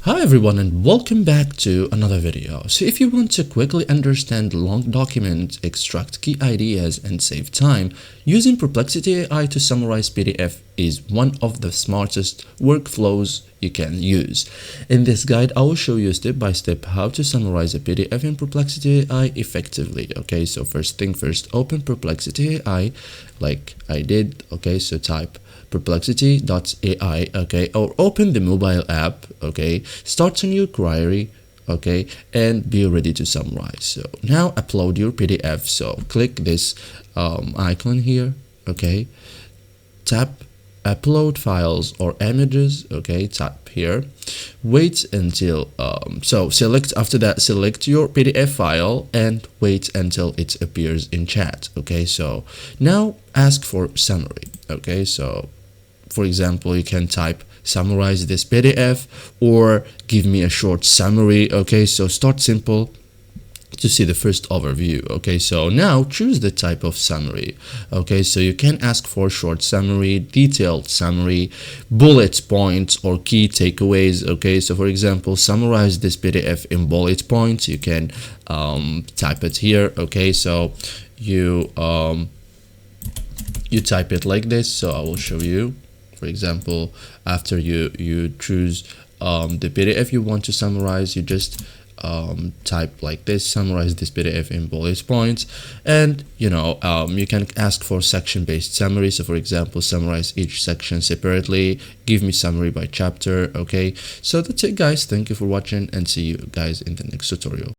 Hi everyone and welcome back to another video. So if you want to quickly understand long documents, extract key ideas and save time, using Perplexity AI to summarize PDF is one of the smartest workflows you can use. In this guide, I will show you step by step how to summarize a PDF in Perplexity AI effectively. Okay, so first thing first, open Perplexity AI like I did. Okay, so type perplexity.ai, okay, or open the mobile app, okay, start a new query, okay, and be ready to summarize. So now upload your PDF. So click this icon here, okay, tap upload files or images, okay, tap here, wait until so select, after that select your PDF file and wait until it appears in chat. Okay, so now ask for summary. Okay, so for example, you can type summarize this PDF or give me a short summary. Okay, so start simple to see the first overview. Okay, so now choose the type of summary. Okay, so you can ask for short summary, detailed summary, bullet points or key takeaways. Okay, so for example, summarize this PDF in bullet points. You can type it here. Okay, so you type it like this. So I will show you. For example, after you choose the PDF you want to summarize, you just type like this, summarize this PDF in bullet points, and you can ask for section based summary. So for example, summarize each section separately, give me summary by chapter. Okay, so that's it guys, thank you for watching and see you guys in the next tutorial.